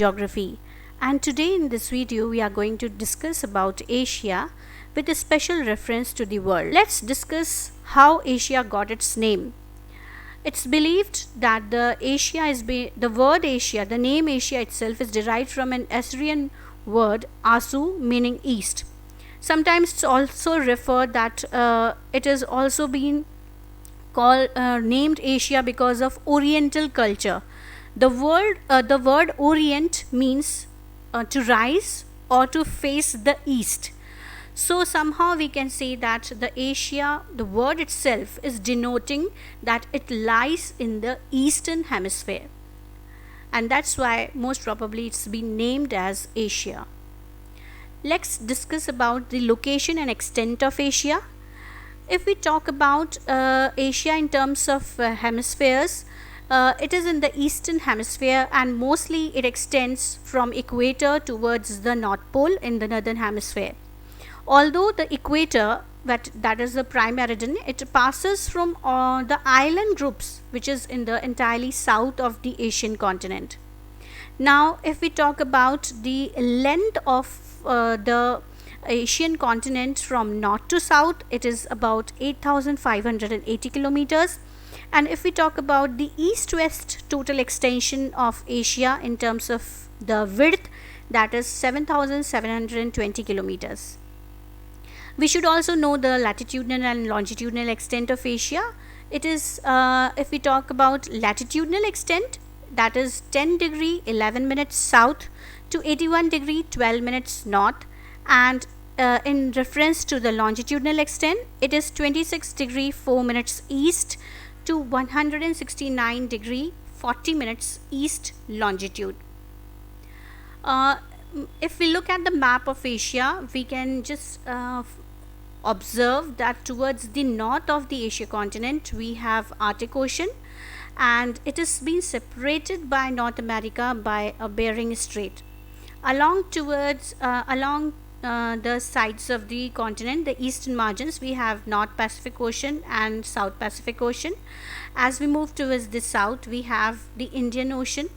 Geography, and today in this video we are going to discuss about Asia with a special reference to the world. Let's discuss how Asia got its name. It's believed that the word Asia, the name Asia itself is derived from an Assyrian word Asu, meaning east. Sometimes it's also referred that it has also been called named Asia because of Oriental culture. The word Orient means to rise or to face the east. So somehow we can say that the Asia, the word itself is denoting that it lies in the eastern hemisphere, and that's why most probably it's been named as Asia. Let's discuss about the location and extent of Asia. If we talk about Asia in terms of hemispheres, it is in the eastern hemisphere, and mostly it extends from equator towards the North Pole in the northern hemisphere. Although the equator, that is the prime meridian, it passes from the island groups which is in the entirely south of the Asian continent. Now if we talk about the length of the Asian continent from north to south, it is about 8,580 kilometers. And if we talk about the east-west total extension of Asia in terms of the width, that is 7,720 kilometers. We should also know the latitudinal and longitudinal extent of Asia. It is, if we talk about latitudinal extent, that is 10 degree 11 minutes south to 81 degree 12 minutes north, and in reference to the longitudinal extent, it is 26 degree 4 minutes east to 169 degree 40 minutes east longitude. If we look at the map of Asia, we can just observe that towards the north of the Asia continent we have Arctic Ocean, and it is being separated by North America by a Bering Strait. Along the sides of the continent, the eastern margins, we have North Pacific Ocean and South Pacific Ocean. As we move towards the south, we have the Indian Ocean,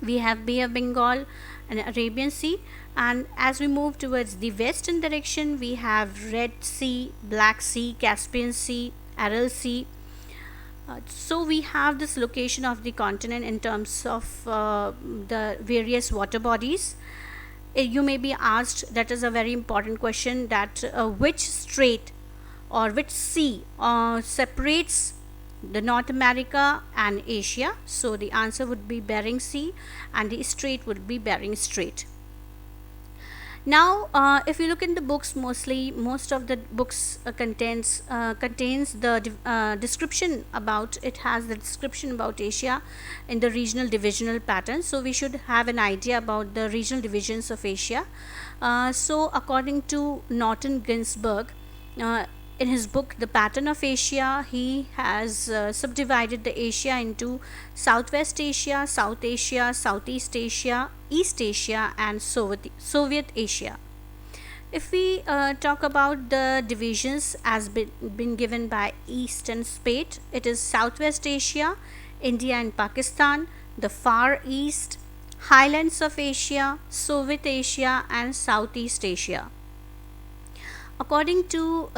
we have Bay of Bengal and Arabian Sea, and as we move towards the western direction, we have Red Sea, Black Sea, Caspian Sea, Aral Sea. So we have this location of the continent in terms of the various water bodies. You may be asked, that is a very important question, that which strait or which sea separates the North America and Asia. So the answer would be Bering Sea, and the strait would be Bering Strait. Now if you look in the books, most of the books contains the description about, it has the description about Asia in the regional divisional pattern. So we should have an idea about the regional divisions of Asia. So according to Norton Ginsburg, in his book The Pattern of Asia, he has subdivided the Asia into Southwest Asia, South Asia, Southeast Asia, East Asia, and Soviet Asia. If we talk about the divisions as been given by Eastern Spate, it is Southwest Asia, India and Pakistan, the Far East, Highlands of Asia, Soviet Asia, and Southeast Asia. According to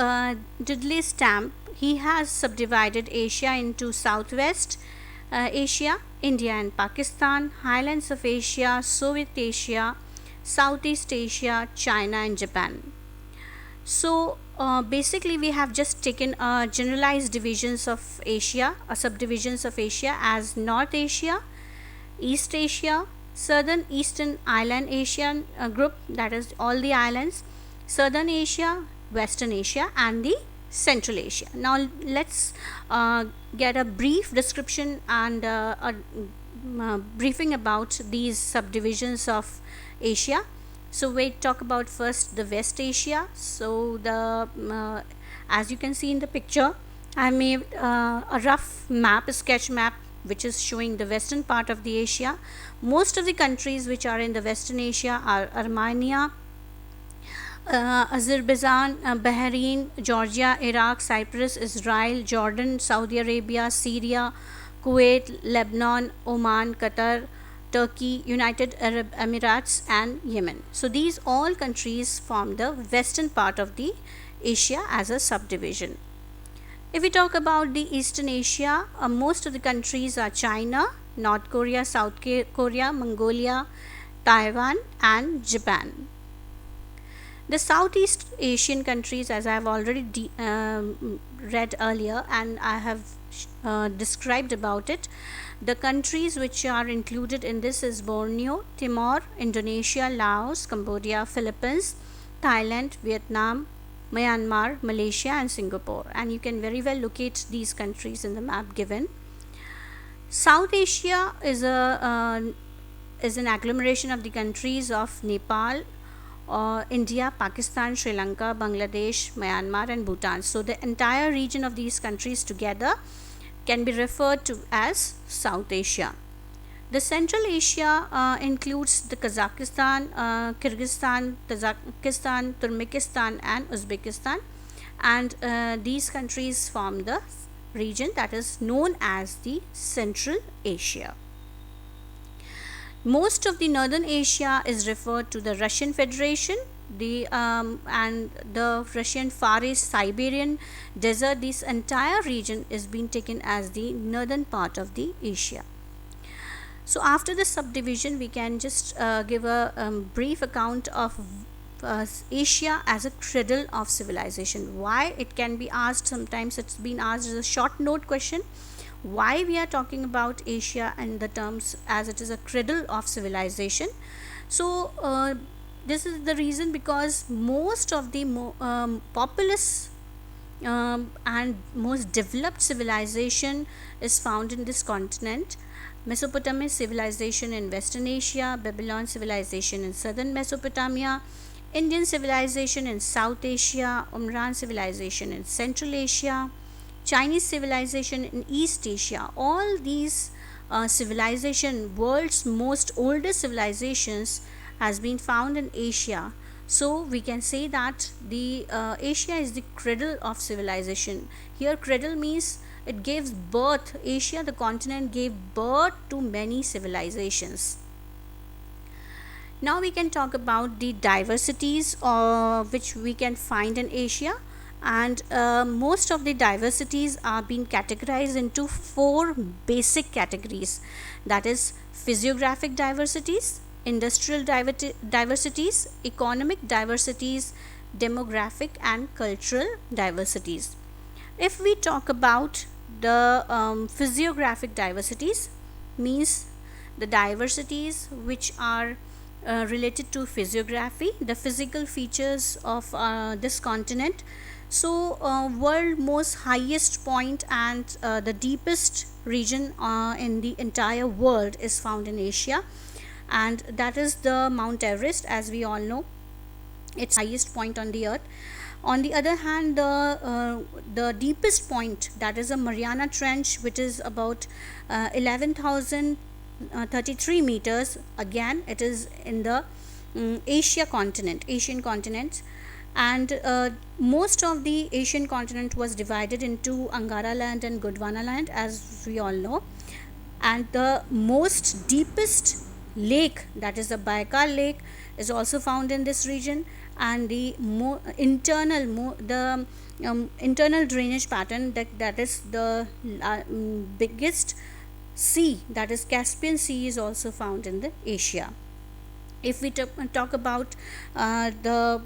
Dudley Stamp, he has subdivided Asia into Southwest Asia, India and Pakistan, Highlands of Asia, Soviet Asia, Southeast Asia, China and Japan. So basically we have just taken generalized divisions of Asia, subdivisions of Asia as North Asia, East Asia, Southern Eastern Island Asian group, that is all the islands, Southern Asia, Western Asia, and the Central Asia. Now let's get a brief description and a briefing about these subdivisions of Asia. So we talk about first the West Asia. So the as you can see in the picture, I made a rough map, a sketch map, which is showing the western part of the Asia. Most of the countries which are in the Western Asia are Armenia, Azerbaijan, Bahrain, Georgia, Iraq, Cyprus, Israel, Jordan, Saudi Arabia, Syria, Kuwait, Lebanon, Oman, Qatar, Turkey, United Arab Emirates, and Yemen. So these all countries form the western part of the Asia as a subdivision. If we talk about the Eastern Asia, most of the countries are China, North Korea, South Korea, Mongolia, Taiwan, and Japan. The Southeast Asian countries, as I have already read earlier and I have described about it, the countries which are included in this is Borneo, Timor, Indonesia, Laos, Cambodia, Philippines, Thailand, Vietnam, Myanmar, Malaysia, and Singapore. And you can very well locate these countries in the map given. South Asia is an agglomeration of the countries of Nepal, India, Pakistan, Sri Lanka, Bangladesh, Myanmar, and Bhutan. So the entire region of these countries together can be referred to as South Asia. The Central Asia includes the Kazakhstan, Kyrgyzstan, Tajikistan, Turkmenistan, and Uzbekistan, and these countries form the region that is known as the Central Asia. Most of the Northern Asia is referred to the Russian Federation, and the Russian Far East Siberian Desert. This entire region is being taken as the northern part of the Asia. So after the subdivision, we can just give a brief account of Asia as a cradle of civilization. Why? It can be asked, sometimes it's been asked as a short note question, why we are talking about Asia in the terms as it is a cradle of civilization. So this is the reason because most of the populous and most developed civilization is found in this continent. Mesopotamian civilization in Western Asia, Babylon civilization in southern Mesopotamia, Indian civilization in South Asia, Umran civilization in Central Asia, Chinese civilization in East Asia. All these civilization, world's most oldest civilizations, has been found in Asia. So we can say that the Asia is the cradle of civilization. Here cradle means it gives birth. Asia, the continent, gave birth to many civilizations. Now we can talk about the diversities which we can find in Asia, and most of the diversities are being categorized into 4 basic categories, that is physiographic diversities, industrial diversities, economic diversities, demographic and cultural diversities. If we talk about the physiographic diversities, means the diversities which are related to physiography, the physical features of this continent. So world most highest point and the deepest region in the entire world is found in Asia, and that is the Mount Everest, as we all know. It's highest point on the earth. On the other hand, the deepest point, that is a Mariana Trench, which is about 11,033 meters. Again, it is in the Asian continent, and most of the Asian continent was divided into Angara land and Gondwana land, as we all know. And the most deepest lake, that is the Baikal lake, is also found in this region, and the internal drainage pattern, that is the biggest sea, that is Caspian Sea, is also found in the Asia. If we talk about the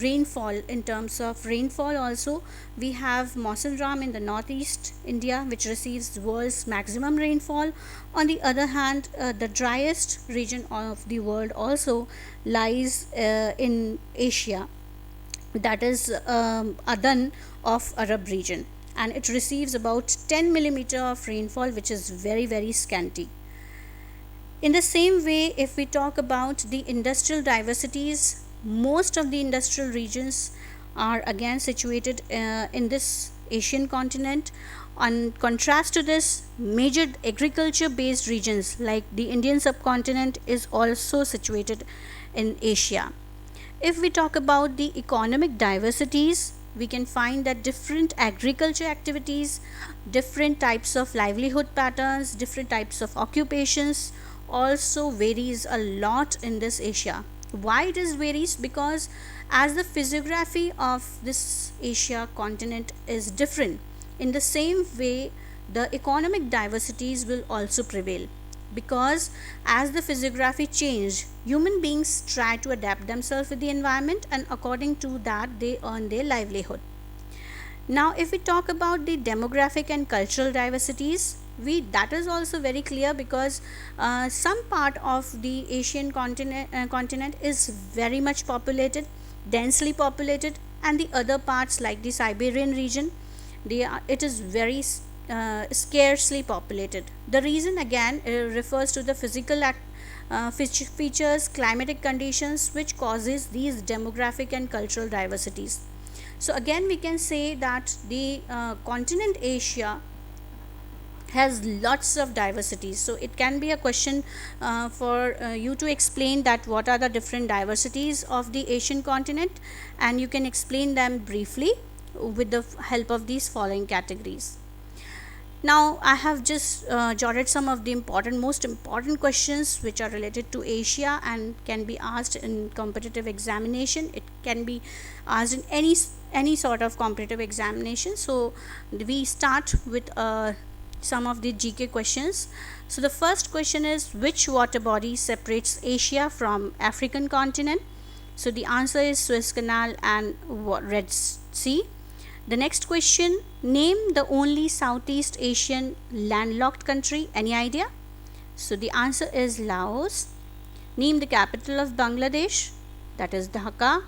rainfall, in terms of rainfall also, we have Mawsynram in the northeast India, which receives the world's maximum rainfall. On the other hand, the driest region of the world also lies in Asia, that is Adan of Arab region, and it receives about 10 millimeter of rainfall, which is very, very scanty. In the same way, if we talk about the industrial diversities, most of the industrial regions are again situated in this Asian continent. On contrast to this, major agriculture based regions like the Indian subcontinent is also situated in Asia. If we talk about the economic diversities, we can find that different agriculture activities, different types of livelihood patterns, different types of occupations, also varies a lot in this Asia. Why it is varies? Because as the physiography of this Asia continent is different, in the same way the economic diversities will also prevail, because as the physiography change, human beings try to adapt themselves with the environment, and according to that they earn their livelihood. Now if we talk about the demographic and cultural diversities, we that is also very clear, because some part of the Asian continent is very much populated, densely populated, and the other parts like the Siberian region, it is very scarcely populated. The reason again refers to the physical features, climatic conditions, which causes these demographic and cultural diversities. So again we can say that the continent Asia has lots of diversities. So it can be a question for you to explain that what are the different diversities of the Asian continent, and you can explain them briefly with the help of these following categories. Now I have just jotted some of the most important questions which are related to Asia and can be asked in competitive examination. It can be asked in any sort of competitive examination. So we start with some of the GK questions. So the first question is, which water body separates Asia from African continent? So the answer is Suez Canal and Red Sea. The next question, name the only Southeast Asian landlocked country. Any idea? So the answer is Laos. Name the capital of Bangladesh. That is Dhaka.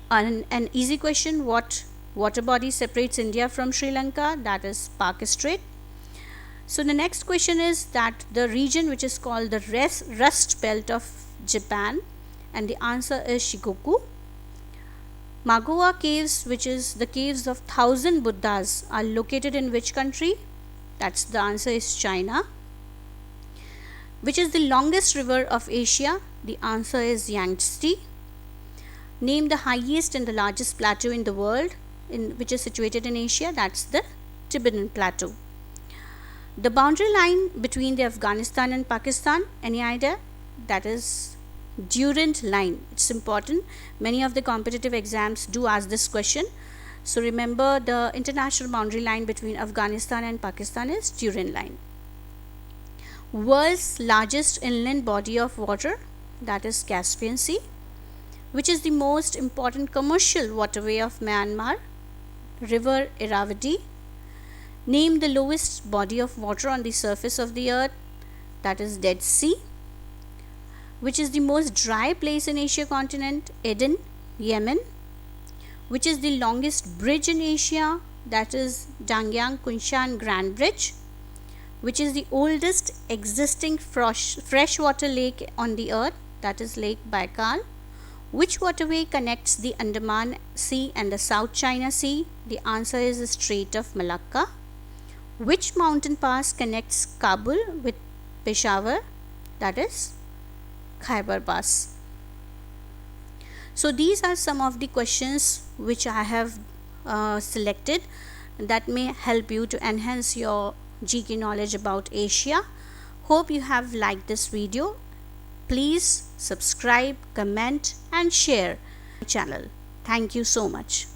An easy question, what water body separates India from Sri Lanka? That is Park Strait. So the next question is that the region which is called the Rust Belt of Japan, and the answer is Shikoku. Magoa caves, which is the caves of 1000 Buddhas, are located in which country? That's the answer is China. Which is the longest river of Asia? The answer is Yangtze. Name the highest and the largest plateau in the world which is situated in Asia. That's the Tibetan Plateau. The boundary line between the Afghanistan and Pakistan, any idea? That is Durand line. It's important. Many of the competitive exams do ask this question. So remember, the international boundary line between Afghanistan and Pakistan is Durand line. World's largest inland body of water, that is Caspian Sea. Which is the most important commercial waterway of Myanmar? River Irrawaddy. Name the lowest body of water on the surface of the earth, that is Dead Sea. Which is the most dry place in Asia continent? Aden, Yemen. Which is the longest bridge in Asia? That is Dangyang Kunshan Grand Bridge. Which is the oldest existing freshwater lake on the earth? That is Lake Baikal. Which waterway connects the Andaman Sea and the South China Sea? The answer is the Strait of Malacca. Which mountain pass connects Kabul with Peshawar? That is Khyber Pass. So these are some of the questions which I have selected that may help you to enhance your GK knowledge about Asia. Hope you have liked this video. Please subscribe, comment and share my channel. Thank you so much.